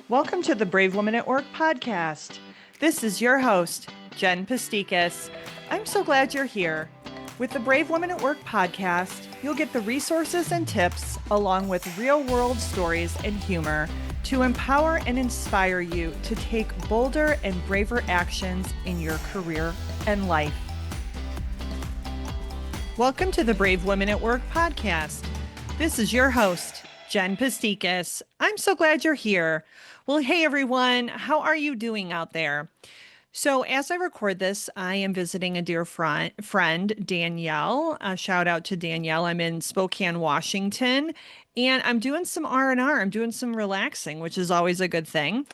Welcome to the Brave Women at Work podcast. This is your host, Jen Pasticas. I'm so glad you're here. With the Brave Women at Work podcast, you'll get the resources and tips along with real-world stories and humor to empower and inspire you to take bolder and braver actions in your career and life. Welcome to the Brave Women at Work podcast. This is your host, Jen Pasticas. I'm so glad you're here. Well, hey everyone, how are you doing out there? So as I record this, I am visiting a dear friend, Danielle. Shout out to Danielle. I'm in Spokane, Washington, and I'm doing some R&R. I'm doing some relaxing, which is always a good thing.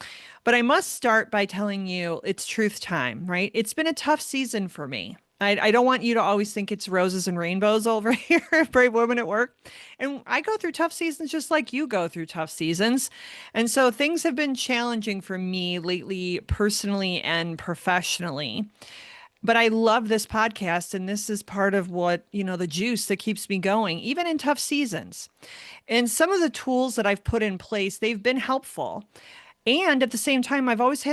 But I must start by telling you it's truth time, right? It's been a tough season for me. I don't want you to always think it's roses and rainbows over here at Brave Women at Work. And I go through tough seasons just like you go through tough seasons. And so things have been challenging for me lately, personally and professionally. But I love this podcast, and this is part of what, the juice that keeps me going, even in tough seasons. And some of the tools that I've put in place, they've been helpful. And at the same time, I've also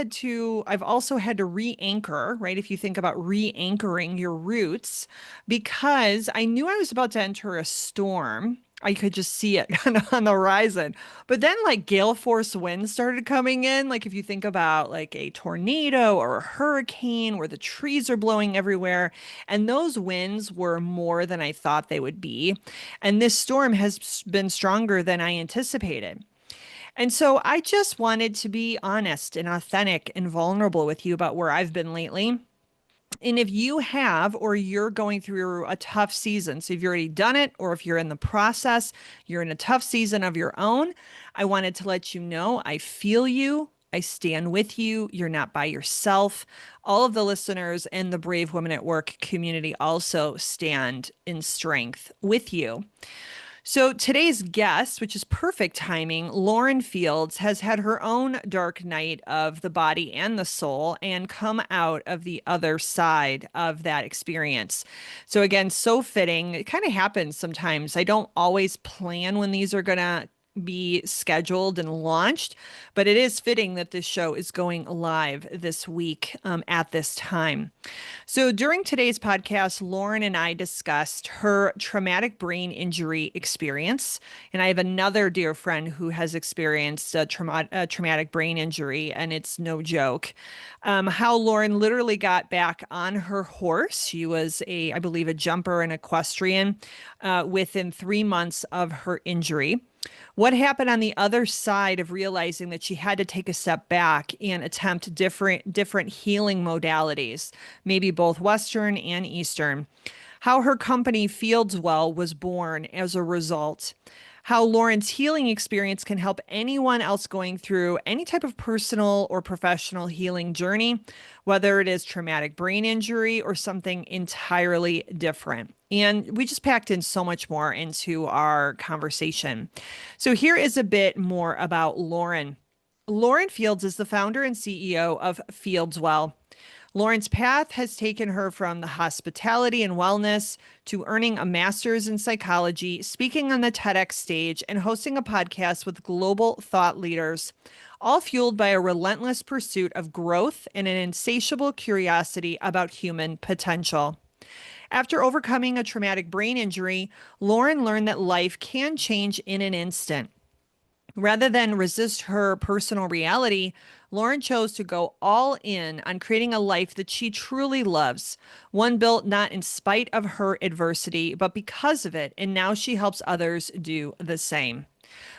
had to re-anchor, right? If you think about re-anchoring your roots, because I knew I was about to enter a storm. I could just see it on the horizon. But then like gale force winds started coming in. Like if you think about like a tornado or a hurricane where the trees are blowing everywhere, and those winds were more than I thought they would be. And this storm has been stronger than I anticipated. And so I just wanted to be honest and authentic and vulnerable with you about where I've been lately. And if you have, or you're going through a tough season, so if you've already done it, or if you're in the process, you're in a tough season of your own, I wanted to let you know I feel you. I stand with you. You're not by yourself. All of the listeners and the Brave Women at Work community also stand in strength with you. So today's guest, which is perfect timing, Lauren Fields, has had her own dark night of the body and the soul and come out of the other side of that experience. So again, so fitting. It kind of happens sometimes. I don't always plan when these are going to be scheduled and launched, but it is fitting that this show is going live this week at this time. So during today's podcast, Lauren and I discussed her traumatic brain injury experience. And I have another dear friend who has experienced a traumatic brain injury, and it's no joke. How Lauren literally got back on her horse. She was I believe, a jumper and equestrian within 3 months of her injury. What happened on the other side of realizing that she had to take a step back and attempt different healing modalities, maybe both Western and Eastern. How her company Fieldswell was born as a result. How Lauren's healing experience can help anyone else going through any type of personal or professional healing journey, whether it is traumatic brain injury or something entirely different. And we just packed in so much more into our conversation. So here is a bit more about Lauren. Lauren Fields is the founder and CEO of Fieldswell. Lauren's path has taken her from the hospitality and wellness to earning a master's in psychology, speaking on the TEDx stage, and hosting a podcast with global thought leaders, all fueled by a relentless pursuit of growth and an insatiable curiosity about human potential. After overcoming a traumatic brain injury, Lauren learned that life can change in an instant. Rather than resist her personal reality, Lauren chose to go all in on creating a life that she truly loves, one built not in spite of her adversity, but because of it, and now she helps others do the same.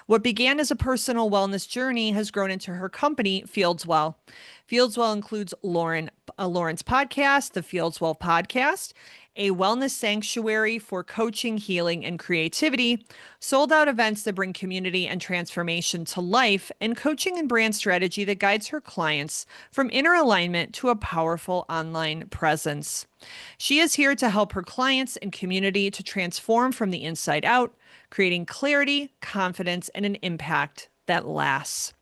What began as a personal wellness journey has grown into her company, Fieldswell. Fieldswell includes Lauren's podcast, the Fieldswell Podcast, a wellness sanctuary for coaching, healing, and creativity, sold-out events that bring community and transformation to life, and coaching and brand strategy that guides her clients from inner alignment to a powerful online presence. She is here to help her clients and community to transform from the inside out, creating clarity, confidence, and an impact that lasts.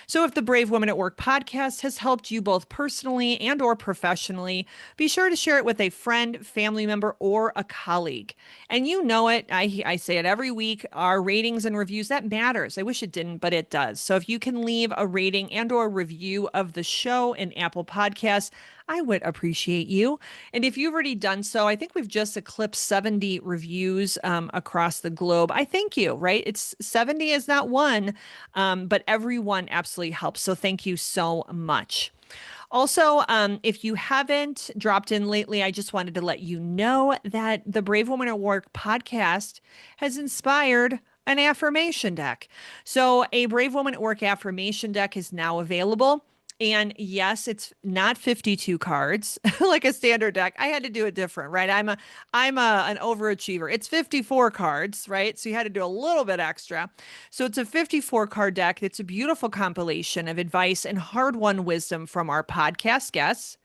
So if the Brave Women at Work podcast has helped you both personally and or professionally, be sure to share it with a friend, family member, or a colleague. And you know it, I say it every week, our ratings and reviews, that matters. I wish it didn't, but it does. So if you can leave a rating and or review of the show in Apple Podcasts, I would appreciate you. And if you've already done so, I think we've just eclipsed 70 reviews across the globe. I thank you, right? It's 70 is not one, but everyone absolutely helps. So thank you so much. Also, if you haven't dropped in lately, I just wanted to let you know that the Brave Woman at Work podcast has inspired an affirmation deck. So, a Brave Woman at Work affirmation deck is now available. And yes, it's not 52 cards like a standard deck. I had to do it different, right? I'm an overachiever. It's 54 cards, right? So you had to do a little bit extra. So it's a 54 card deck. It's a beautiful compilation of advice and hard-won wisdom from our podcast guests,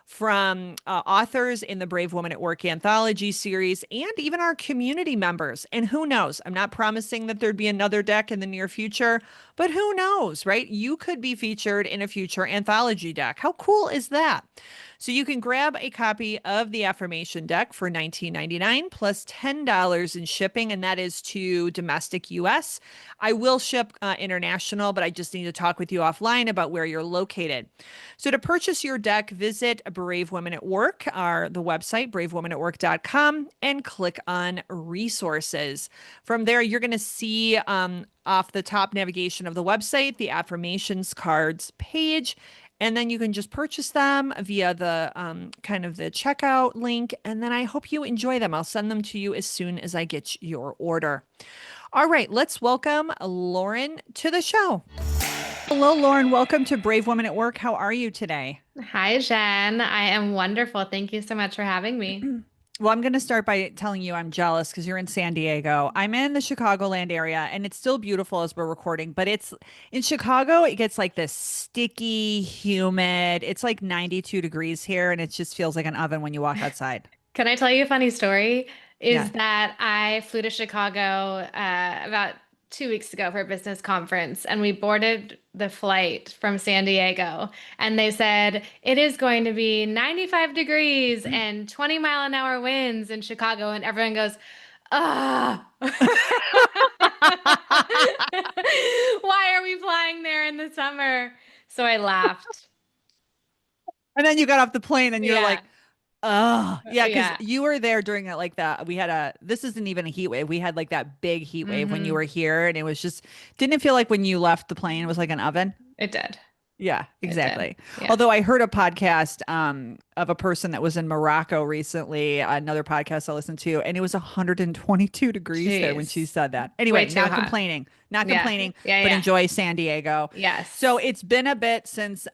from authors in the Brave Woman at Work anthology series, and even our community members. And who knows? I'm not promising that there'd be another deck in the near future, but who knows, right? You could be featured in a future anthology deck. How cool is that? So you can grab a copy of the affirmation deck for $19.99 plus $10 in shipping, and that is to domestic US. I will ship international, but I just need to talk with you offline about where you're located. So to purchase your deck, visit Brave Women at Work, the website, bravewomenatwork.com, and click on resources. From there, you're going to see off the top navigation of the website, the affirmations cards page. And then you can just purchase them via the kind of the checkout link. And then I hope you enjoy them. I'll send them to you as soon as I get your order. All right, let's welcome Lauren to the show. Hello, Lauren. Welcome to Brave Women at Work. How are you today? Hi, Jen. I am wonderful. Thank you so much for having me. Well, I'm going to start by telling you I'm jealous because you're in San Diego. I'm in the Chicagoland area and it's still beautiful as we're recording, but it's in Chicago, it gets like this sticky, humid. It's like 92 degrees here and it just feels like an oven when you walk outside. Can I tell you a funny story? Yeah. Is that I flew to Chicago about 2 weeks ago for a business conference, and we boarded the flight from San Diego, and they said it is going to be 95 degrees and 20-mile-an-hour winds in Chicago, and everyone goes, ah. Why are we flying there in the summer? So I laughed. And then you got off the plane and you're Yeah. like, oh, yeah, because Yeah. you were there during it like that. This isn't even a heat wave. We had like that big heat wave when you Hmm. were here. And it was just, didn't it feel like when you left the plane, it was like an oven? It did. Yeah, It did. exactly. Yeah. Although I heard a podcast of a person that was in Morocco recently, another podcast I listened to, and it was 122 degrees there when she Jeez. said that. Way Anyway, too not hot. complaining, not Yeah. complaining, Yeah. but Yeah. enjoy San Diego. So Yes. it's been a bit since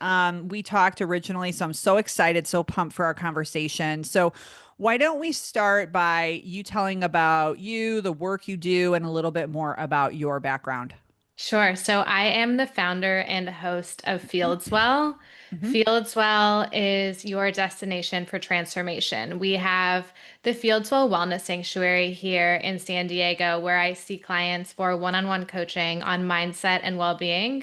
we talked originally, so I'm so excited, so pumped for our conversation. So why don't we start by you telling about you, the work you do, and a little bit more about your background? Sure. So I am the founder and host of Fieldswell. Mhm. Fieldswell is your destination for transformation. We have the Fieldswell Wellness Sanctuary here in San Diego, where I see clients for one-on-one coaching on mindset and well-being.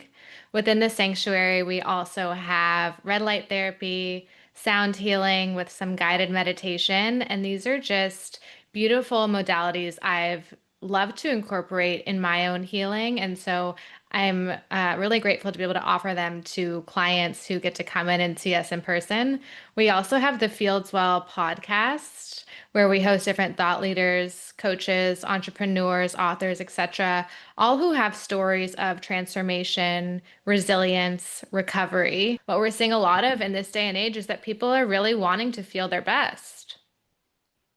Within the sanctuary, we also have red light therapy, sound healing with some guided meditation, and these are just beautiful modalities I've loved to incorporate in my own healing. And so I'm really grateful to be able to offer them to clients who get to come in and see us in person. We also have the Fieldswell podcast, where we host different thought leaders, coaches, entrepreneurs, authors, etc., all who have stories of transformation, resilience, recovery. What we're seeing a lot of in this day and age is that people are really wanting to feel their best.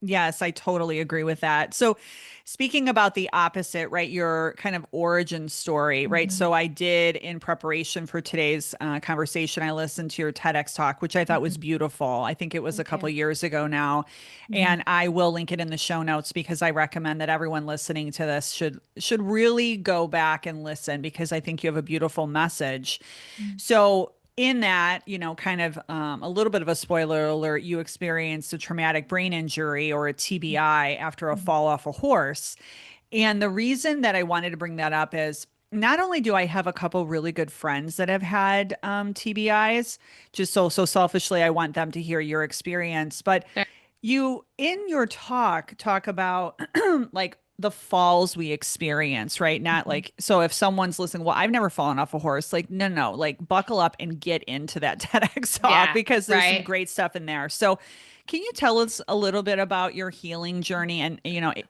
Yes, I totally agree with that. So, speaking about the opposite, right, your kind of origin story, right? Mhm. So, I did in preparation for today's conversation, I listened to your TEDx talk, which I thought was Mhm. beautiful. I think it was a Thank couple you. years ago now, Mhm. and I will link it in the show notes because I recommend that everyone listening to this should really go back and listen because I think you have a beautiful message. So, in that, kind of a little bit of a spoiler alert, you experienced a traumatic brain injury or a TBI after a Mhm. fall off a horse. And the reason that I wanted to bring that up is not only do I have a couple really good friends that have had TBIs, just so selfishly, I want them to hear your experience, but Sure. you in your talk about like the falls we experience, right? Not Mhm. like, so if someone's listening, well, I've never fallen off a horse. Like, no, no, like buckle up and get into that TEDx talk Yeah, because there's some right. great stuff in there. So, can you tell us a little bit about your healing journey and,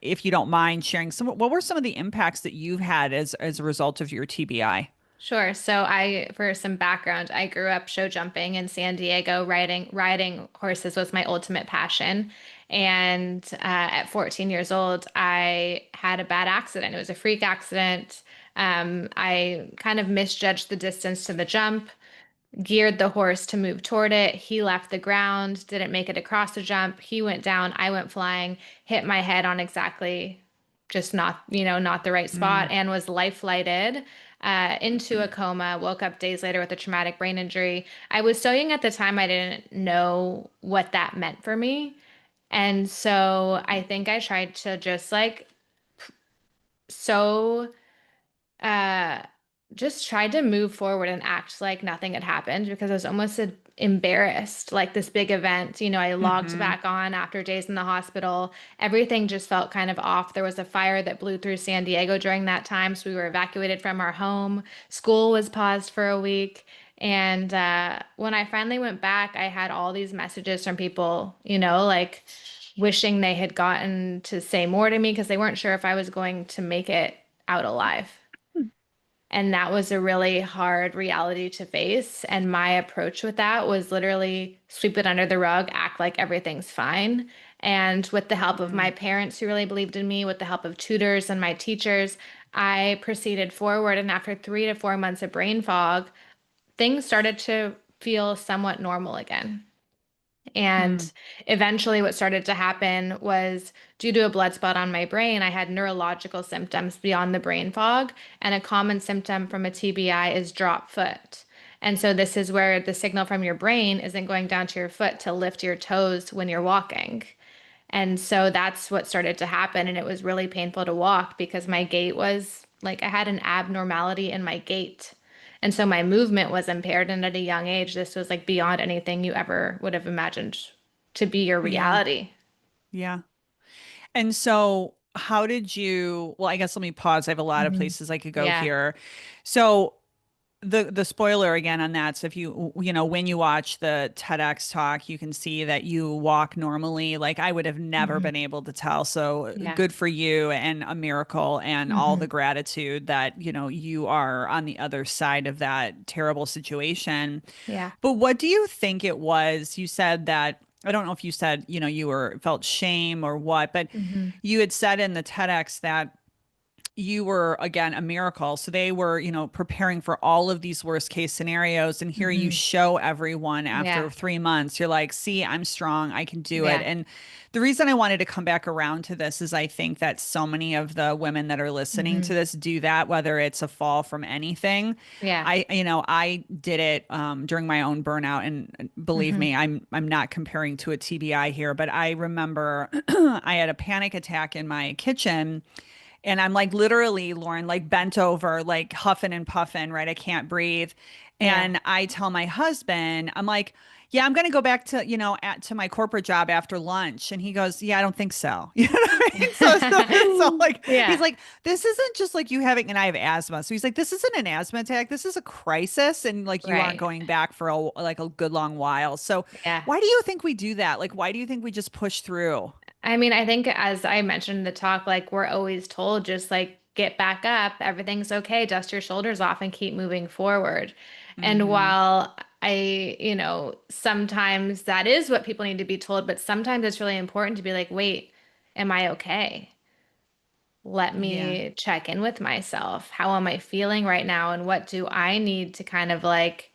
if you don't mind sharing what were some of the impacts that you've had as a result of your TBI? Sure. For some background, I grew up show jumping in San Diego. Riding horses was my ultimate passion. And at 14 years old, I had a bad accident. It was a freak accident. I kind of misjudged the distance to the jump, geared the horse to move toward it. He left the ground, didn't make it across the jump. He went down, I went flying, hit my head on exactly just not the right spot, Mm, and was life flighted into a coma. Woke up days later with a traumatic brain injury. I was so young at the time, I didn't know what that meant for me. And so I think I tried to just so uh just tried to move forward and act like nothing had happened because I was almost embarrassed. Like this big event, I logged hmm back on after days in the hospital. Everything just felt kind of off. There was a fire that blew through San Diego during that time, so we were evacuated from our home. School was paused for a week. And when I finally went back, I had all these messages from people, like wishing they had gotten to say more to me because they weren't sure if I was going to make it out alive. And that was a really hard reality to face. And my approach with that was literally sweep it under the rug, act like everything's fine. And with the help of my parents who really believed in me, with the help of tutors and my teachers, I proceeded forward. And after 3 to 4 months of brain fog, things started to feel somewhat normal again. Mm, And eventually, what started to happen was due to a blood spot on my brain, I had neurological symptoms beyond the brain fog. And a common symptom from a TBI is drop foot. And so, this is where the signal from your brain isn't going down to your foot to lift your toes when you're walking. And so that's what started to happen. And it was really painful to walk because my gait was like I had an abnormality in my gait. And so my movement was impaired. And at a young age, this was like beyond anything you ever would have imagined to be your yeah, reality. yeah. And so, how did you? Well, I guess let me pause. I have a lot of Mhm. places I could go Yeah. here. So, the spoiler again on that. So, if when you watch the TEDx talk, you can see that you walk normally. Like I would have never Hmm. been able to tell. So, Yeah. good for you and a miracle and all the Hmm. gratitude that, you are on the other side of that terrible situation. Yeah. But what do you think it was? You said that, I don't know if you said, you felt shame or what, but Hmm. you had said in the TEDx that you were again a miracle. So they were, preparing for all of these worst case scenarios. And here you Hmm. show everyone after Yeah. 3 months, you're like, see, I'm strong. I can do it. Yeah. And the reason I wanted to come back around to this is I think that so many of the women that are listening to Hmm. this do that, whether it's a fall from anything. Yeah. I did it during my own burnout, and believe Hmm. me, I'm not comparing to a TBI here, but I remember I had a panic attack in my kitchen and I'm like literally, Lauren, like bent over, like huffing and puffing, right? I can't breathe. Yeah. And I tell my husband, I'm like, yeah, I'm going to go back to, to my corporate job after lunch. And he goes, yeah, I don't think so. You know what I mean? So like, he's Yeah. like, this isn't just like you having, and I have asthma. So he's like, this isn't an asthma attack. This is a crisis. And like, you aren't Right. going back for like a good long while. So Yeah. why do you think we do that? Like, why do you think we just push through? I mean, I think as I mentioned in the talk, like we're always told just like get back up, everything's okay, dust your shoulders off and keep moving forward. And Mm-hmm. while sometimes that is what people need to be told, but sometimes it's really important to be like, wait, am I okay? Let Yeah. me check in with myself. How am I feeling right now? And what do I need to kind of like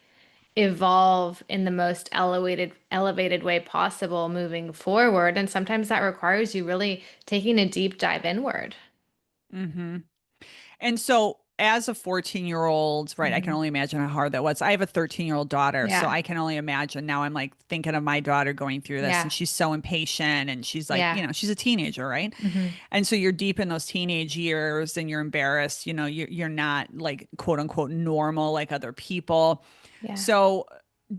evolve in the most elevated way possible moving forward. And sometimes that requires you really taking a deep dive inward. Mm-hmm. And so as a 14-year-old, right, I can Mhm. only imagine how hard that was. I have a 13-year-old daughter, so Yeah. I can only imagine now. I'm like thinking of my daughter going through this, and Yeah. she's so impatient and she's like, Yeah. she's a teenager, right? Hmm. And so you're deep in those teenage years and you're embarrassed, you're not like quote unquote normal like other people. Yeah. So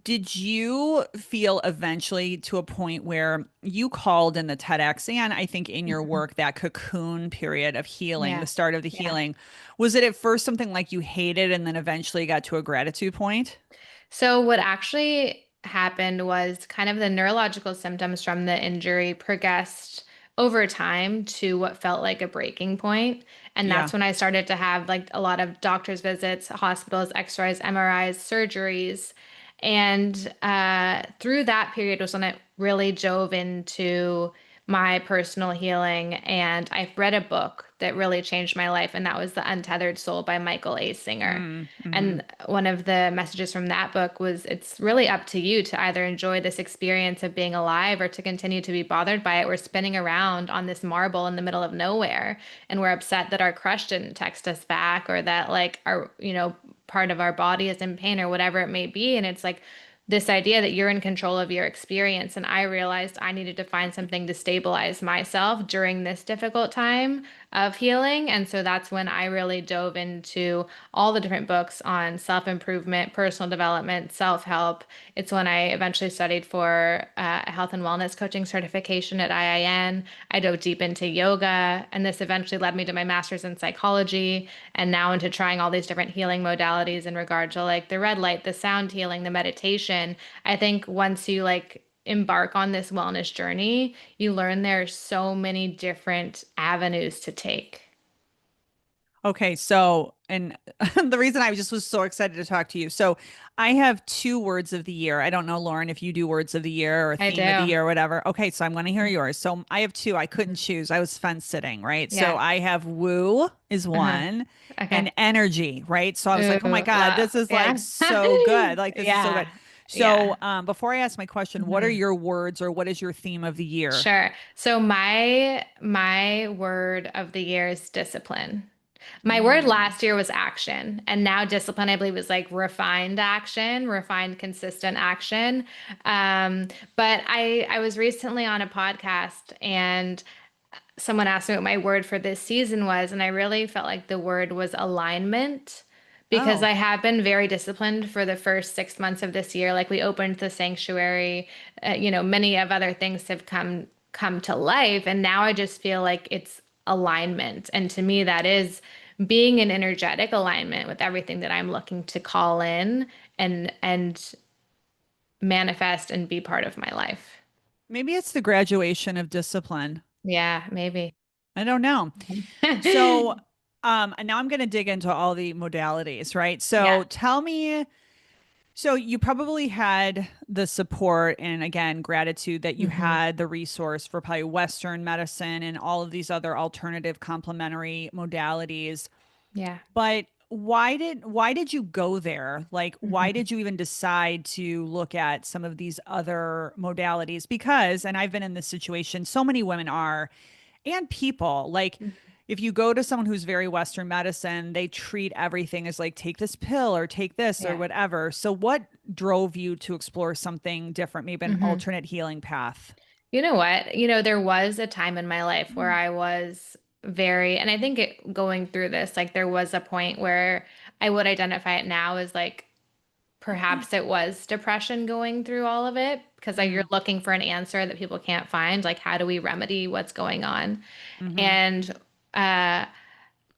did you feel eventually to a point where you called in the TEDx and I think in your Mhm. work that cocoon period of healing, the Yeah. start of the Yeah. healing? Was it at first something like you hated and then eventually got to a gratitude point? So what actually happened was kind of the neurological symptoms from the injury progressed over time to what felt like a breaking point. And Yeah. that's when I started to have like a lot of doctor's visits, hospitals, X-rays, MRIs, surgeries. And through that period was when it really dove into my personal healing. And I've read a book that really changed my life, and that was The Untethered Soul by Michael A. Singer. Mm-hmm. And one of the messages from that book was it's really up to you to either enjoy this experience of being alive or to continue to be bothered by it. We're spinning around on this marble in the middle of nowhere, and we're upset that our crush didn't text us back or that like our, part of our body is in pain or whatever it may be. And it's like this idea that you're in control of your experience. And I realized I needed to find something to stabilize myself during this difficult time of healing. And so that's when I really dove into all the different books on self-improvement, personal development, self-help. It's when I eventually studied for a health and wellness coaching certification at IIN. I dove deep into yoga, and this eventually led me to my master's in psychology, and now into trying all these different healing modalities in regard to like the red light, the sound healing, the meditation. I think once you like embark on this wellness journey, you learn there are so many different avenues to take. Okay, so and the reason I just was so excited to talk to you. So I have two words of the year. I don't know, Lauren, if you do words of the year or I theme of the do. year or whatever. Okay, so I'm going to hear yours. So I have two. I couldn't Mhm. choose. I was fence sitting, right? So Yeah. I have woo is Uh-huh. one Okay. and energy, right? So I was like, oh my Ooh, God, love. this is like Yeah. so good. Like this is so good. Yeah. So Yeah. before I ask my question, what are Mhm. your words or what is your theme of the year? Sure. So my word of the year is discipline. My word Mm. last year was action, and now discipline, I believe, is like refined action, refined, consistent action. But I was recently on a podcast, and someone asked me what my word for this season was, and I really felt like the word was alignment because Oh. I have been very disciplined for the first 6 months of this year. Like we opened the sanctuary, many of other things have come to life, and now I just feel like it's alignment. And to me, that is being in energetic alignment with everything that I'm looking to call in and manifest and be part of my life. Maybe it's the graduation of discipline. Yeah, maybe. I don't know. So, and now I'm going to dig into all the modalities, right? Yeah. So tell me, so you probably had the support and again, gratitude that you Hmm. had the resource for probably Western medicine and all of these other alternative complementary modalities. Yeah. But why did you go there? Like, why Hmm. did you even decide to look at some of these other modalities? Because, and I've been in this situation, so many women are and people like if you go to someone who's very Western medicine, they treat everything as like take this pill or take this or Yeah. whatever. So what drove you to explore something different, maybe an Hmm. alternate healing path? You know what? There was a time in my life where I was and I think going through this, like there was a point where I would identify it now as like perhaps it was depression going through all of it because like, you're Mm, looking for an answer that people can't find. Like, how do we remedy what's going on? hmm. And uh,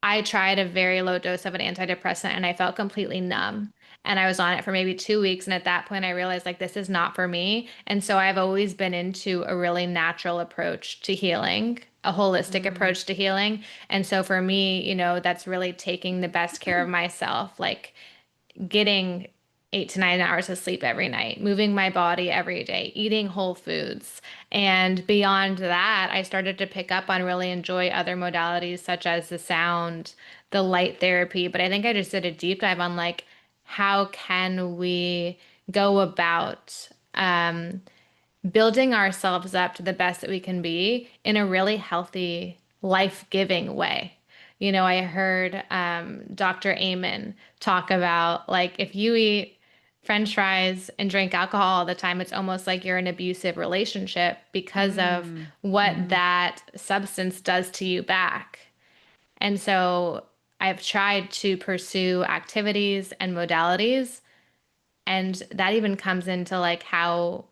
I tried a very low dose of an antidepressant and I felt completely numb. And I was on it for maybe 2 weeks. And at that point, I realized like this is not for me. And so I've always been into a really natural approach to healing, a holistic Mm. approach to healing. And so for me, that's really taking the best care of myself, like getting 8 to 9 hours of sleep every night, moving my body every day, eating whole foods. And beyond that, I started to pick up on really enjoy other modalities such as the sound, the light therapy. But I think I just did a deep dive on like, how can we go about building ourselves up to the best that we can be in a really healthy, life-giving way. I heard Dr. Amen talk about like if you eat French fries and drink alcohol all the time, it's almost like you're in an abusive relationship because of Mm. what Hmm. that substance does to you back. And so I've tried to pursue activities and modalities, and that even comes into like how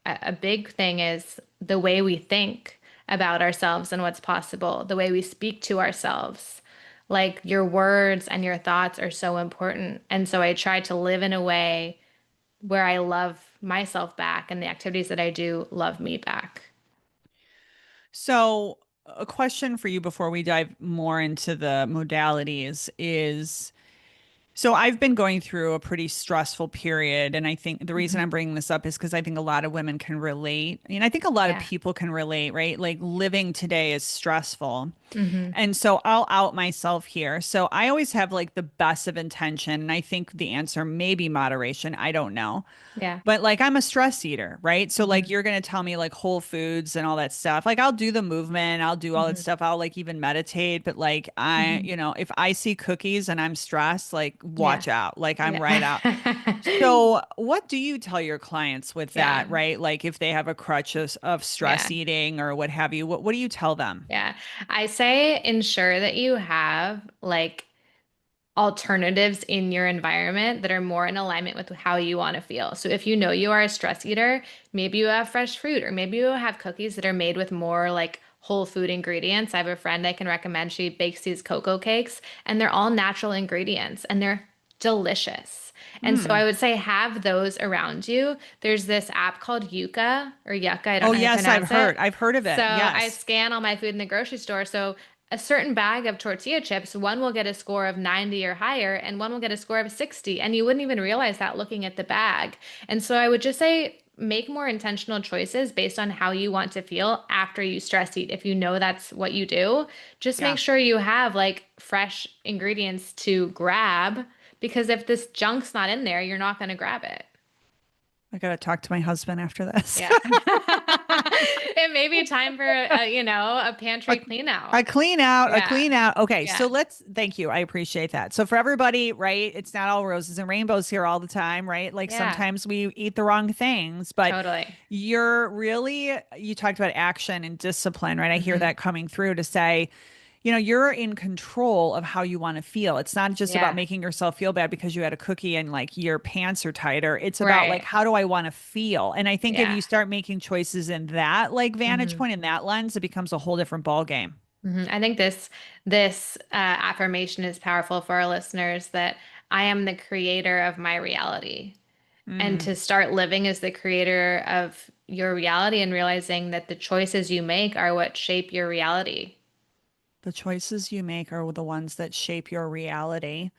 a big thing is the way we think about ourselves and what's possible, the way we speak to ourselves. Like your words and your thoughts are so important. And so I try to live in a way where I love myself back and the activities that I do love me back. So, a question for you before we dive more into the modalities is so I've been going through a pretty stressful period. And I think the reason Hmm. I'm bringing this up is because I think a lot of women can relate. And I think a lot of Yeah. people can relate, right? Like living today is stressful. Hmm. And so I'll out myself here. So I always have like the best of intention. And I think the answer may be moderation. I don't know. Yeah. But like I'm a stress eater, right? So like Hmm. you're gonna tell me like whole foods and all that stuff. Like I'll do the movement, I'll do all that Hmm. stuff. I'll like even meditate. But like I, Hmm. if I see cookies and I'm stressed, like Yeah. watch out. Like I'm right out. Yeah. So what do you tell your clients with Yeah. that, right? Like if they have a crutch of stress Yeah. eating or what have you, what do you tell them? Yeah. I say ensure that you have like alternatives in your environment that are more in alignment with how you want to feel. So if you know you are a stress eater, maybe you have fresh fruit or maybe you have cookies that are made with more like whole food ingredients. I have a friend I can recommend. She bakes these cocoa cakes and they're all natural ingredients and they're delicious. And so I Mm. would say have those around you. There's this app called Yuka, I don't Oh know how to yes, I've pronounce it. heard. I've heard of So it. I Yes. scan all my food in the grocery store. So a certain bag of tortilla chips, one will get a score of 90 or higher, and one will get a score of 60. And you wouldn't even realize that looking at the bag. And so I would just say make more intentional choices based on how you want to feel after you stress eat. If you know that's what you do, just make Yeah. sure you have like fresh ingredients to grab because if this junk's not in there, you're not going to grab it. I gotta talk to my husband after this. Yeah. It may be time for a A, pantry clean out. a clean out, a Yeah. clean out. Okay, so Yeah. thank you. I appreciate that. So for everybody, right, it's not all roses and rainbows here all the time, right? Like Yeah. sometimes we eat the wrong things, but Totally. you talked about action and discipline, right? I hear Hmm. that coming through to say, you're in control of how you want to feel. It's not just about Yeah. making yourself feel bad because you had a cookie and like your pants are tighter. It's about like, Right. how do I want to feel? And I think if Yeah. you start making choices in that like vantage Hmm. point in that lens, it becomes a whole different ball game. I think this affirmation is powerful for our listeners that I am the creator of my reality. And Mm. to start living as the creator of your reality and realizing that the choices you make are what shape your reality. The choices you make are the ones that shape your reality.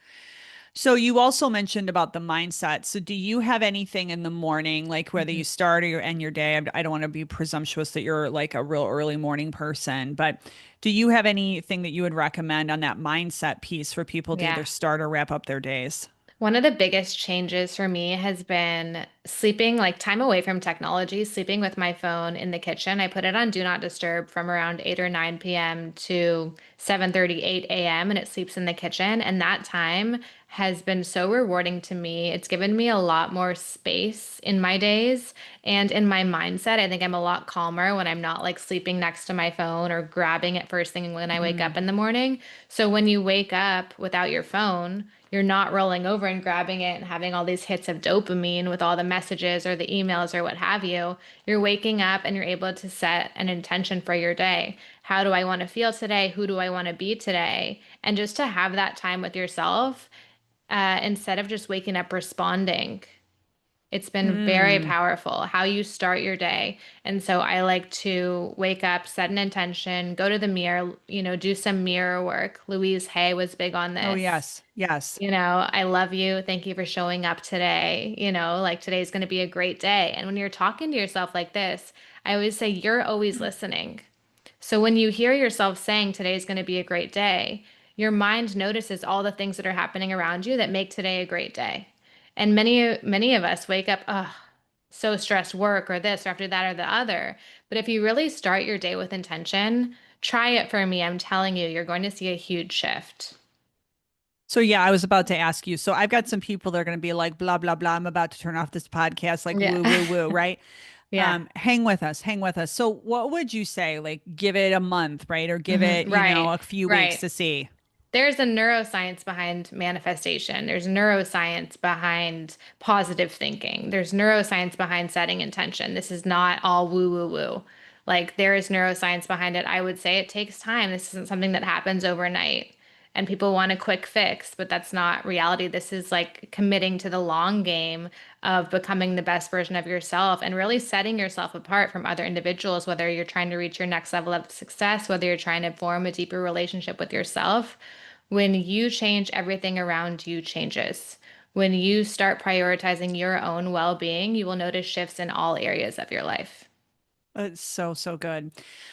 So you also mentioned about the mindset. So do you have anything in the morning, like whether you Mhm. start or you end your day? I don't want to be presumptuous that you're like a real early morning person, but do you have anything that you would recommend on that mindset piece for people to either Yeah. start or wrap up their days? One of the biggest changes for me has been sleeping, like time away from technology, sleeping with my phone in the kitchen. I put it on Do Not Disturb from around 8 or 9 p.m. to 7:30, 8 a.m. and it sleeps in the kitchen. And that time has been so rewarding to me. It's given me a lot more space in my days and in my mindset. I think I'm a lot calmer when I'm not like sleeping next to my phone or grabbing it first thing when I wake up Mm, in the morning. So when you wake up without your phone, you're not rolling over and grabbing it and having all these hits of dopamine with all the messages or the emails or what have you. You're waking up and you're able to set an intention for your day. How do I want to feel today? Who do I want to be today? And just to have that time with yourself instead of just waking up responding. It's been very mm. powerful how you start your day. And so I like to wake up, set an intention, go to the mirror, do some mirror work. Louise Hay was big on Oh, this. yes. Yes. I love you. Thank you for showing up today. Like today's going to be a great day. And when you're talking to yourself like this, I always say you're always listening. So when you hear yourself saying today's going to be a great day, your mind notices all the things that are happening around you that make today a great day. And many of us wake up, oh, so stressed work or this or after that or the other. But if you really start your day with intention, Try it for me. I'm telling you, you're going to see a huge shift. So yeah, I was about to ask you. So I've got some people that are going to be like, blah, blah, blah. I'm about to turn off this podcast, like Yeah. woo, woo, woo, right? Yeah. Hang with us, hang with us. So what would you say? Like give it a month, right? Or give it, Right. a few weeks Right. to see. There's a neuroscience behind manifestation. There's neuroscience behind positive thinking. There's neuroscience behind setting intention. This is not all woo woo woo. Like there is neuroscience behind it. I would say it takes time. This isn't something that happens overnight. And people want a quick fix, but that's not reality. This is like committing to the long game of becoming the best version of yourself and really setting yourself apart from other individuals, whether you're trying to reach your next level of success, whether you're trying to form a deeper relationship with yourself. When you change, everything around you changes. When you start prioritizing your own well being, you will notice shifts in all areas of your life. It's so, so good.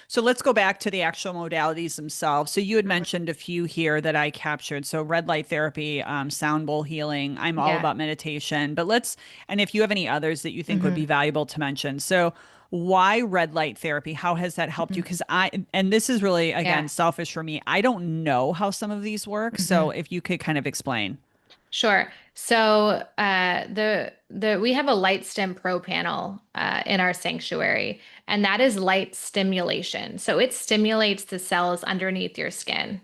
So let's go back to the actual modalities themselves. So you had Mhm. mentioned a few here that I captured. So red light therapy, sound bowl healing. I'm all Yeah. about meditation, but and if you have any others that you think would be Hmm. valuable to mention. So why red light therapy? How has that helped you? Hmm. Because and this is really, Yeah. again, selfish for me. I don't know how some of these work. So Hmm. if you could kind of explain. Sure. So the we have a light stim pro panel in our sanctuary, and that is light stimulation. So it stimulates the cells underneath your skin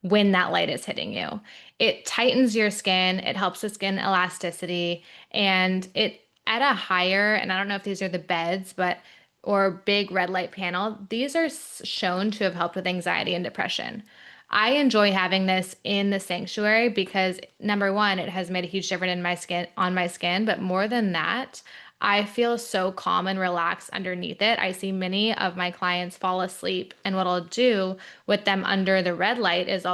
when that light is hitting you. It tightens your skin, it helps the skin elasticity, and it at a higher, and I don't know if these are the beds, but or big red light panel, these are shown to have helped with anxiety and depression. I enjoy having this in the sanctuary because number one, it has made a huge difference in my skin on my skin, but more than that, I feel so calm and relaxed underneath it. I see many of my clients fall asleep, and what I'll do with them under the red light is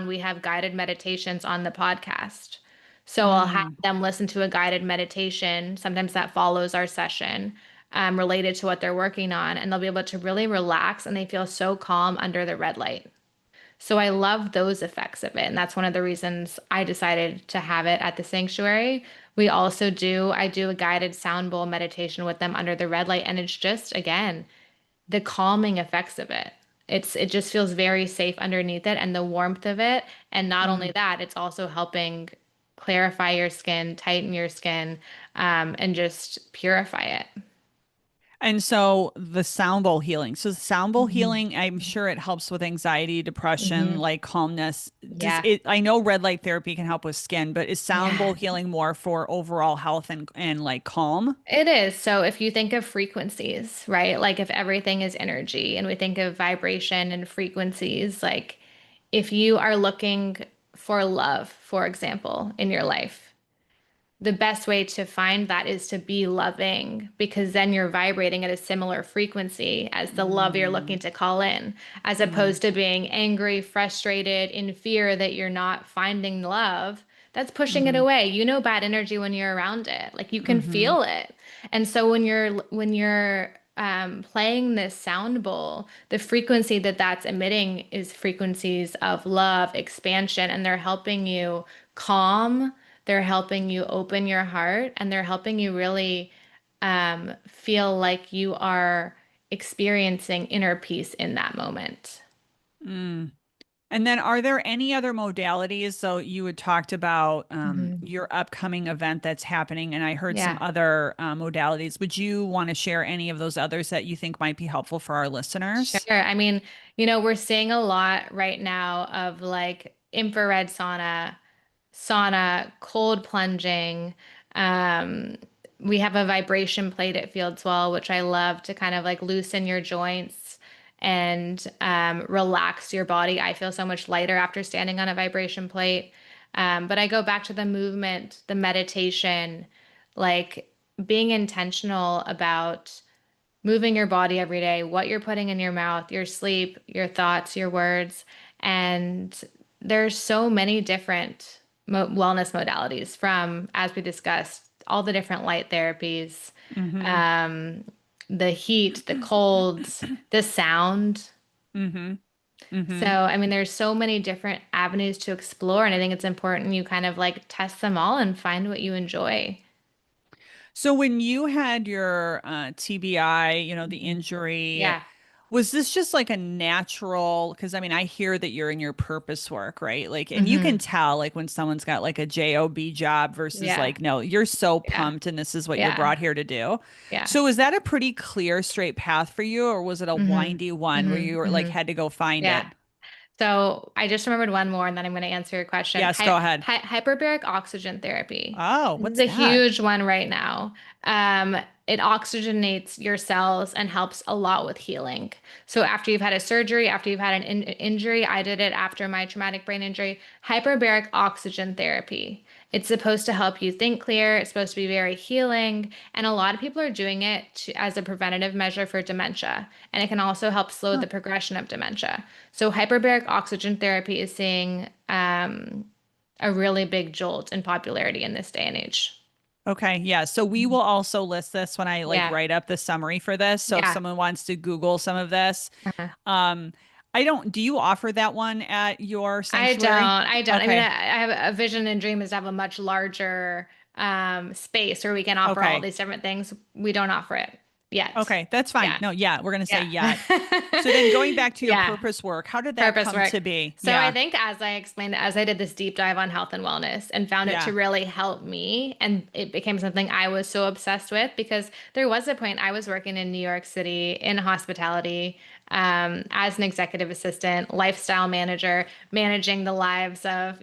we have guided meditations on the podcast. So I'll have Mm, them listen to a guided meditation. Sometimes that follows our session related to what they're working on, and they'll be able to really relax and they feel so calm under the red light. So I love those effects of it. And that's one of the reasons I decided to have it at the sanctuary. I do a guided sound bowl meditation with them under the red light. And it's just, again, the calming effects of it. It just feels very safe underneath it and the warmth of it. And not only mm. that, it's also helping clarify your skin, tighten your skin, and just purify it. And so the sound bowl healing. So the sound bowl Mhm. healing, I'm sure it helps with anxiety, depression, Mhm. like calmness. Does Yeah. it, I know red light therapy can help with skin, but is sound Yeah. bowl healing more for overall health and like calm? It is. So if you think of frequencies, right? Like if everything is energy and we think of vibration and frequencies, like if you are looking for love, for example, in your life, the best way to find that is to be loving because then you're vibrating at a similar frequency as the love you're Mm, looking to call in, as mm, opposed to being angry, frustrated, in fear that you're not finding love. That's pushing it mm-hmm, away. You know bad energy when you're around it. Like you can mm-hmm, feel it. And so when you're playing this sound bowl, the frequency that that's emitting is frequencies of love, expansion, and they're helping you calm, they're helping you open your heart, and they're helping you really feel like you are experiencing inner peace in that moment. mm. And then are there any other modalities? So you had talked about Hmm. your upcoming event that's happening, and I heard some Yeah. other modalities. Would you want to share any of those others that you think might be helpful for our Sure. listeners? I mean, we're seeing a lot right now of like infrared sauna, cold plunging. Um, we have a vibration plate at Fieldswell, which I love to kind of like loosen your joints and relax your body. I feel so much lighter after standing on a vibration plate. But I go back to the movement, the meditation, like being intentional about moving your body every day, what you're putting in your mouth, your sleep, your thoughts, your words. And there's so many different wellness modalities from, as we discussed, all the different light therapies, Mm-hmm. um, the heat, the colds, the sound. Mm-hmm. So, Mm-hmm. I mean, there's so many different avenues to explore, and I think it's important you kind of like test them all and find what you enjoy. So when you had your TBI, the Mhm. injury, Yeah. Was this just like a natural? Because I mean, I hear that you're in your purpose work, right? Like, and you can Hmm. tell like when someone's got like a job job versus Yeah. like, no, you're so Yeah. pumped and this is what you're Yeah. brought here to do. Yeah. So, is that a pretty clear, straight path for you, or was it a Hmm. windy one where Hmm. you were like Hmm. had to go find it? Yeah. So I just remembered one more, and then I'm going to answer your question. Yes, go ahead. Hyperbaric oxygen therapy. Oh, This is what's a that? huge one right now. Um, it oxygenates your cells and helps a lot with healing. So after you've had a surgery, after you've had an injury, I did it after my traumatic brain injury. Hyperbaric oxygen therapy. It's supposed to help you think clear. It's supposed to be very healing. And a lot of people are doing it as a preventative measure for dementia. And it can also help slow Huh. the progression of dementia. So hyperbaric oxygen therapy is seeing a really big jolt in popularity in this day and age. Okay, yeah. So we will also list this when I like Yeah. write up the summary for this. So if Yeah. someone wants to Google some of this, Uh-huh. um, I don't, do you offer that one at your I don't. sanctuary? I don't. I mean, Okay. I have a vision and dream is to have a much larger space where we can offer all Okay. these different things. We don't offer it yet. Okay. That's fine. Yeah. No, yeah, we're going to say Yeah. yet. So then going back to your Yeah. purpose work, how did that Purpose come work. to be? So I Yeah. think as I explained, as I did this deep dive on health and wellness and found it to Yeah. really help me, and it became something I was so obsessed with because there was a point I was working in New York City in hospitality as an executive assistant, lifestyle manager, managing the lives of,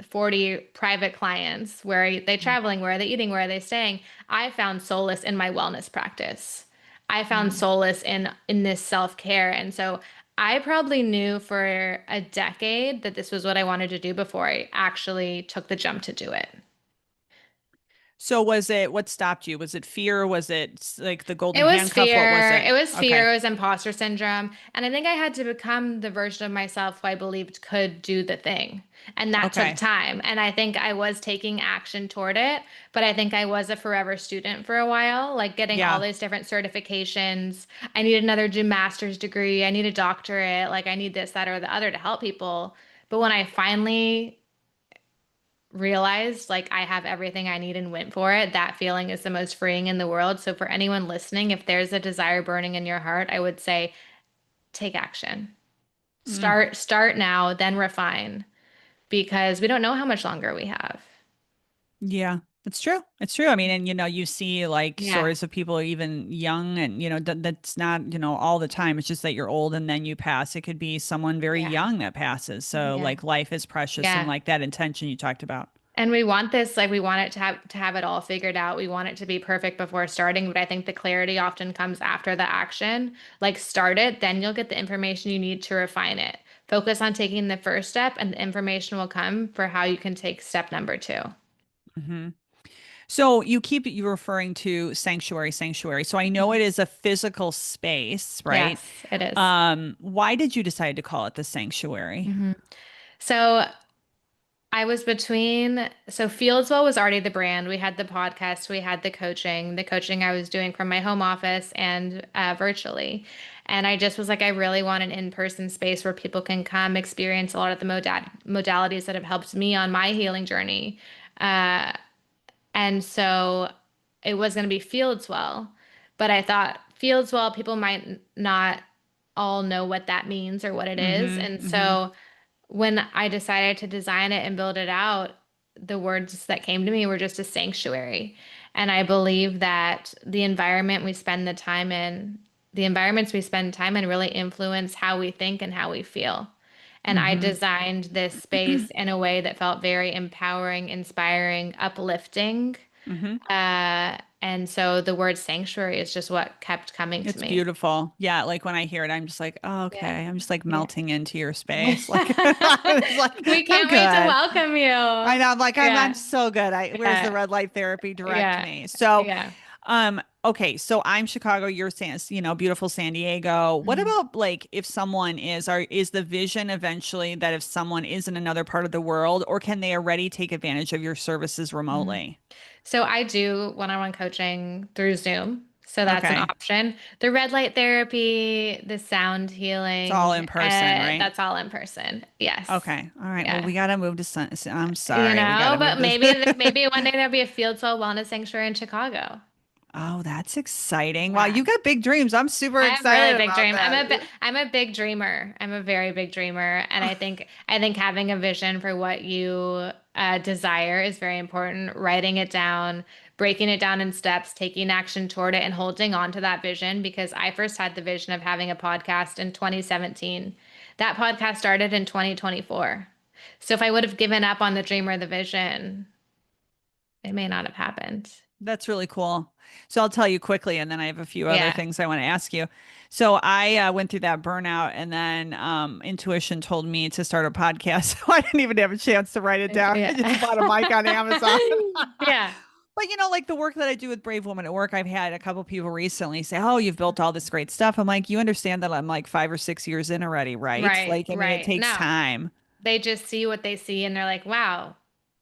40 private clients. Where are they traveling? Where are they eating? Where are they staying? I found solace in my wellness practice. I found Mm-hmm. solace in this self-care. And so I probably knew for a decade that this was what I wanted to do before I actually took the jump to do it. So was it, what stopped you? Was it fear? Was it like the golden It was handcuff? What was fear. it? It was Okay. fear. It was imposter syndrome. And I think I had to become the version of myself who I believed could do the thing. And that took Okay. time. And I think I was taking action toward it. But I think I was a forever student for a while, like getting all Yeah. these different certifications. I need another master's degree. I need a doctorate. Like I need this, that, or the other to help people. But when I finally realized like I have everything I need and went for it, that feeling is the most freeing in the world. So for anyone listening, if there's a desire burning in your heart, I would say take action. Mm. Start now, then refine because we don't know how much longer we have. Yeah, it's true. It's true. I mean, and you see like Yeah. stories of people even young and that's not, all the time. It's just that you're old and then you pass. It could be someone very Yeah. young that passes. So Yeah. like life is precious and Yeah. like that intention you talked about. And we want this, like we want it to have it all figured out. We want it to be perfect before starting, but I think the clarity often comes after the action. Like start it, then you'll get the information you need to refine it. Focus on taking the first step, and the information will come for how you can take step number two. Hmm. So you referring to sanctuary, sanctuary. So I know Mhm. it is a physical space, right? Yes, it is. Why did you decide to call it the sanctuary? Mhm. So I was between, so Fieldswell was already the brand. We had the podcast, we had the coaching. The coaching I was doing from my home office and virtually. And I just was like, I really want an in-person space where people can come experience a lot of the modalities that have helped me on my healing journey. Uh, and so it was going to be Fieldswell, but I thought Fieldswell, people might not all know what that means or what it is. Mm-hmm. And Mm-hmm. so when I decided to design it and build it out, the words that came to me were just a sanctuary. And I believe that the environments we spend time in really influence how we think and how we feel. And I Mm-hmm. designed this space in a way that felt very empowering, inspiring, uplifting. Mm-hmm. And so the word sanctuary is just what kept coming to It's me. beautiful. Yeah, like when I hear it, I'm just like, oh, Yeah. okay. I'm just like Yeah. melting into your space. Like it's like, We I'm can't wait to good. welcome I you. know, I'm like, I'm Yeah. so good. Where's the Yeah. red light therapy? Direct Yeah. me. So, Yeah. okay, so I'm Chicago, you're beautiful San Diego. What Mhm. about like if someone is the vision eventually that if someone is in another part of the world, or can they already take advantage of your services Mhm. remotely? So I do one-on-one coaching through Zoom. So that's an Okay. option. The red light therapy, the sound It's all healing, in person, right? that's all in person. Yes. Okay. All right. Well, Yeah. we got to move to I'm sorry. We got to move But this. maybe one day there'll be a field soul wellness sanctuary in Chicago. Oh, that's exciting. Wow, Yeah. you got big dreams. I'm super I have really excited big about dream. that. I'm a big dreamer. I'm a very big dreamer, and I think having a vision for what you desire is very important. Writing it down, breaking it down in steps, taking action toward it, and holding on to that vision. Because I first had the vision of having a podcast in 2017. That podcast started in 2024. So if I would have given up on the dream or the vision, it may not have happened. That's really cool. So I'll tell you quickly, and then I have a few other Yeah. things I want to ask you. So I went through that burnout, and then intuition told me to start a podcast. So I didn't even have a chance to write it down. I just Yeah. bought a mic on Amazon. Yeah. But like the work that I do with Brave Women at Work, I've had a couple people recently say, "Oh, you've built all this great stuff." I'm like, "You understand that I'm like 5 or 6 years in already, right? Right, Like, I mean, it right. takes No, time, they just see what they see and they're like, wow,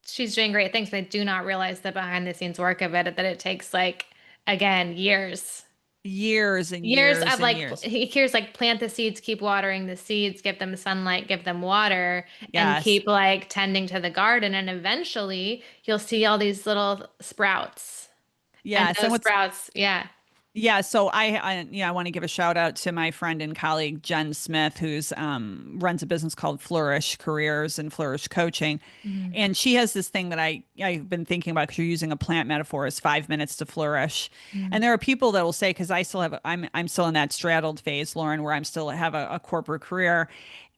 she's doing great things. They do not realize the behind the scenes work of it, that it takes like, again, years. years and Years years of and like, years." here's like plant the seeds, keep watering the seeds, give them sunlight, give them water, and Yes, keep like tending to the garden. And eventually you'll see all these little sprouts. And yes. And those what's sprouts, yeah. Yeah, so I want to give a shout out to my friend and colleague Jen Smith, who's runs a business called Flourish Careers and Flourish Coaching, Mhm. and she has this thing that I've been thinking about because you're using a plant metaphor as 5 minutes to flourish, and Mhm. there are people that will say because I still have I'm still in that straddled phase, Lauren, where I'm still have a corporate career,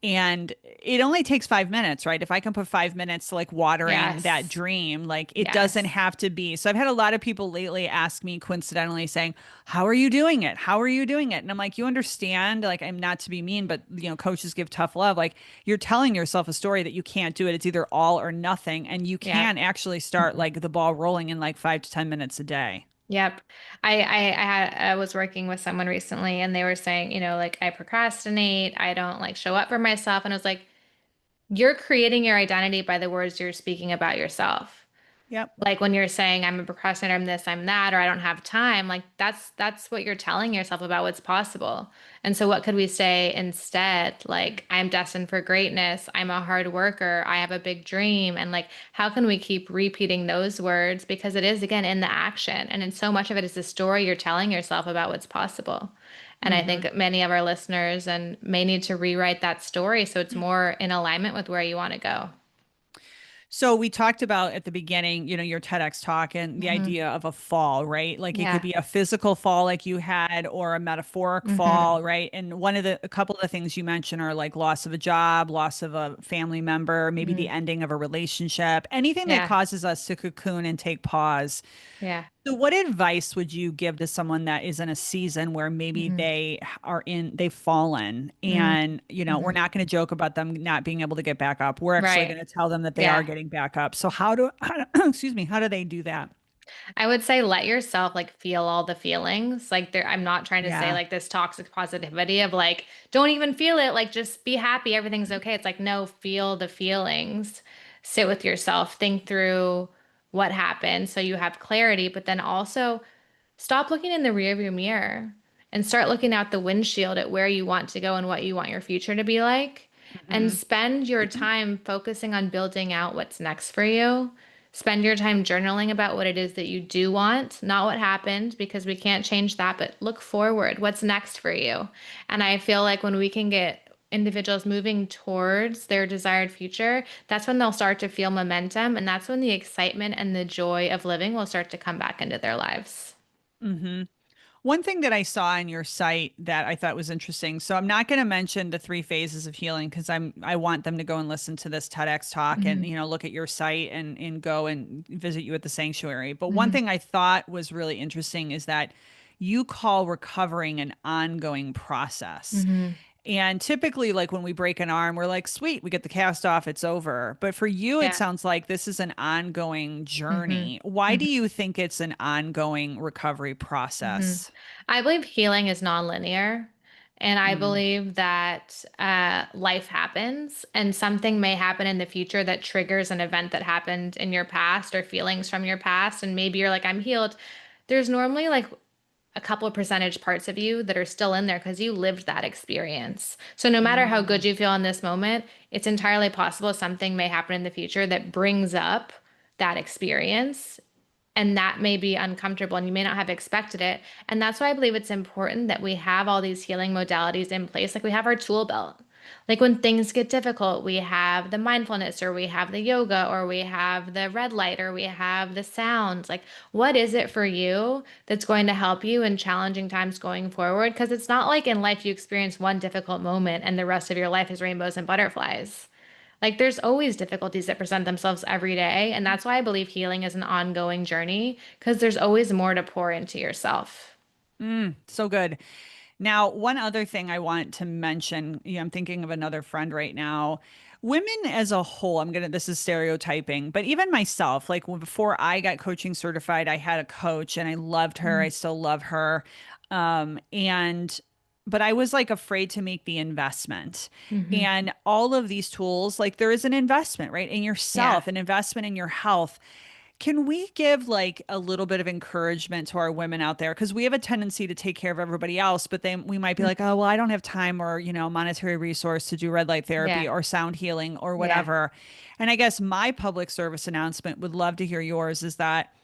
and it only takes 5 minutes, right? If I can put 5 minutes to like watering that Yes. dream, like it doesn't Yes. have to be. So I've had a lot of people lately ask me coincidentally saying, "How are you doing it? How are you doing it?" And I'm like, "You understand, like I'm not to be mean, but coaches give tough love. Like you're telling yourself a story that you can't do it. It's either all or nothing. And you Yep. can actually start like the ball rolling in like 5 to 10 minutes a day." Yep. I was working with someone recently and they were saying, like I procrastinate, I don't like show up for myself. And I was like, you're creating your identity by the words you're speaking about yourself. Yep. Like when you're saying I'm a procrastinator, I'm this, I'm that, or I don't have time, like that's what you're telling yourself about what's possible. And so what could we say instead? Like I'm destined for greatness, I'm a hard worker, I have a big dream. And like how can we keep repeating those words? Because it is again in the action. And in so much of it is the story you're telling yourself about what's possible. And I Hmm. think many of our listeners and may need to rewrite that story so it's more in alignment with where you want to go. So we talked about at the beginning, your TEDx talk and the Hmm. idea of a fall, right? Like it could Yeah. be a physical fall like you had or a metaphoric Hmm. fall, right? And a couple of the things you mentioned are like loss of a job, loss of a family member, maybe the Hmm. ending of a relationship, anything that Yeah. causes us to cocoon and take pause. Yeah. So what advice would you give to someone that is in a season where maybe Hmm. they've fallen Hmm. and, we're Hmm. not going to joke about them not being able to get back up. We're actually Right. going to tell them that they are Yeah. getting back up. So excuse me, how do they do that? I would say let yourself like feel all the feelings. Like there, I'm not trying to say Yeah. like this toxic positivity of like, don't even feel it. Like just be happy. Everything's okay. It's like, no, feel the feelings. Sit with yourself. Think through what happened so you have clarity, but then also stop looking in the rearview mirror and start looking out the windshield at where you want to go and what you want your future to be like. And Hmm. spend your time focusing on building out what's next for you. Spend your time journaling about what it is that you do want, not what happened, because we can't change that, but look forward. What's next for you? And I feel like when we can get individuals moving towards their desired future, that's when they'll start to feel momentum. And that's when the excitement and the joy of living will start to come back into their lives. Hmm. One thing that I saw on your site that I thought was interesting. So I'm not going to mention the 3 phases of healing because I want them to go and listen to this TEDx talk and Hmm. look at your site and go and visit you at the sanctuary. But one Hmm. thing I thought was really interesting is that you call recovering an ongoing process. Hmm. And typically, like when we break an arm, we're like, sweet, we get the cast off, it's over. But for you, it Yeah. sounds like this is an ongoing Hmm. journey. Why do you think it's an ongoing recovery Hmm. process? I believe healing is nonlinear. And I Mm, believe that life happens and something may happen in the future that triggers an event that happened in your past or feelings from your past. And maybe you're like, I'm healed. There's normally like a couple of percentage parts of you that are still in there because you lived that experience. So no matter how good mm, you feel in this moment, it's entirely possible something may happen in the future that brings up that experience And that may be uncomfortable and you may not have expected it. And that's why I believe it's important that we have all these healing modalities in place. Like we have our tool belt. Like when things get difficult, we have the mindfulness or we have the yoga or we have the red light or we have the sounds. Like, what is it for you that's going to help you in challenging times going forward? Because it's not like in life you experience one difficult moment and the rest of your life is rainbows and butterflies. Like there's always difficulties that present themselves every day. And that's why I believe healing is an ongoing journey because there's always more to pour into yourself. So good. Now, one other thing I want to mention, I'm thinking of another friend right now. Women as a whole, this is stereotyping, but even myself, like before I got coaching certified, I had a coach and I loved her. I still love her. And, but I was like afraid to make the investment. Mm-hmm. And all of these tools, like there is an investment, right? In Yeah. yourself, an investment in your health. Can we give like a little bit of encouragement to our women out there? Because we have a tendency to take care of everybody else, but then we might be like, oh, well, I don't have time or, monetary resource to do red light therapy Yeah. or sound healing or Yeah. whatever. And I guess my public service announcement would love to hear yours is that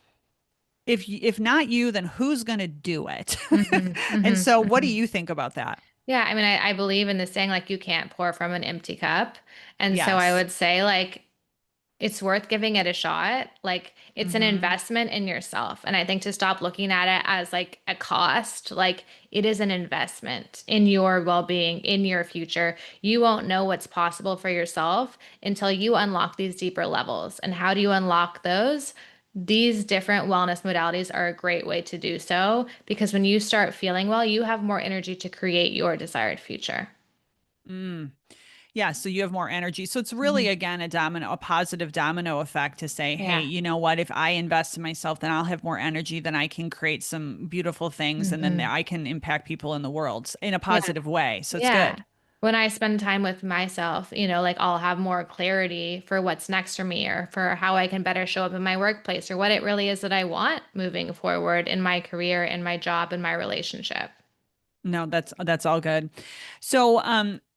if not you, then who's going to do it? Mm-hmm. And Mm-hmm. so what do Mm-hmm. you think about that? Yeah, I mean, I believe in the saying, like, you can't pour from an empty cup. And so I Yes. would say, like, it's worth giving it a shot. Like it's an Hmm. investment in yourself. And I think to stop looking at it as like a cost, like it is an investment in your well-being, in your future. You won't know what's possible for yourself until you unlock these deeper levels. And how do you unlock those? These different wellness modalities are a great way to do so because when you start feeling well, you have more energy to create your desired future. Mm. Yeah, so you have more energy. So it's really Mhm. again a positive domino effect to say, hey, Yeah. you know what? If I invest in myself, then I'll have more energy, then I can create some beautiful things and then Hmm. I can impact people in the world in a Yeah. positive way. So it's Yeah. good. When I spend time with myself, like I'll have more clarity for what's next for me or for how I can better show up in my workplace or what it really is that I want moving forward in my career, in my job, in my relationship. No, that's all good. So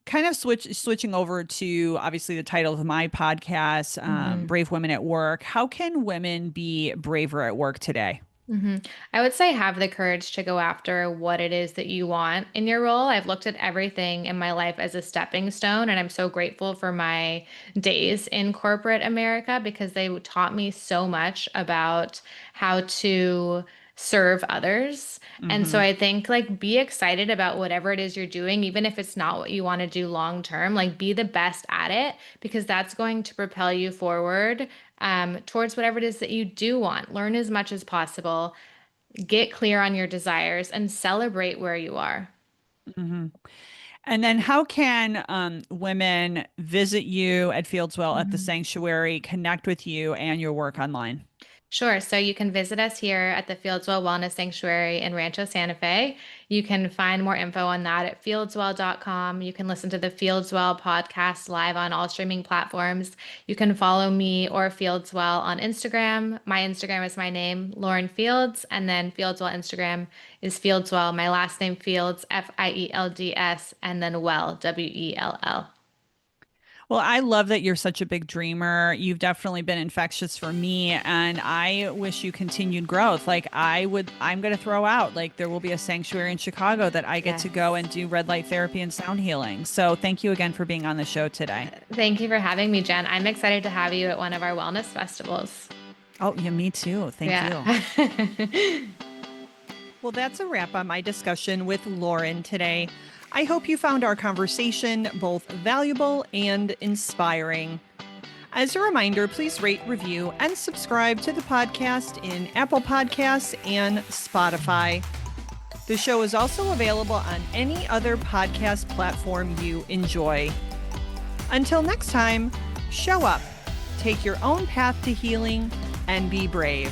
kind of switching over to obviously the title of my podcast, Hmm. Brave Women at Work. How can women be braver at work today? Hmm. I would say have the courage to go after what it is that you want in your role. I've looked at everything in my life as a stepping stone, and I'm so grateful for my days in corporate America because they taught me so much about how to serve others. And so Hmm. I think like be excited about whatever it is you're doing, even if it's not what you want to do long term, like be the best at it because that's going to propel you forward towards whatever it is that you do want. Learn as much as possible, get clear on your desires, and celebrate where you are. Hmm. And then how can women visit you at Fieldswell at the Mhm. sanctuary, connect with you and your work online? Sure. So you can visit us here at the Fieldswell Wellness Sanctuary in Rancho Santa Fe. You can find more info on that at fieldswell.com. You can listen to the Fieldswell podcast live on all streaming platforms. You can follow me or Fieldswell on Instagram. My Instagram is my name, Lauren Fields, and then Fieldswell Instagram is Fieldswell. My last name Fields, Fields, and then Well, Well. Well, I love that you're such a big dreamer. You've definitely been infectious for me, and I wish you continued growth. I'm going to throw out, like, there will be a sanctuary in Chicago that I get to Yes. go and do red light therapy and sound healing. So thank you again for being on the show today. Thank you for having me, Jen. I'm excited to have you at one of our wellness festivals. Oh, yeah, me too. Thank Yeah. you. Well, that's a wrap on my discussion with Lauren today. I hope you found our conversation both valuable and inspiring. As a reminder, please rate, review, and subscribe to the podcast in Apple Podcasts and Spotify. The show is also available on any other podcast platform you enjoy. Until next time, show up, take your own path to healing, and be brave.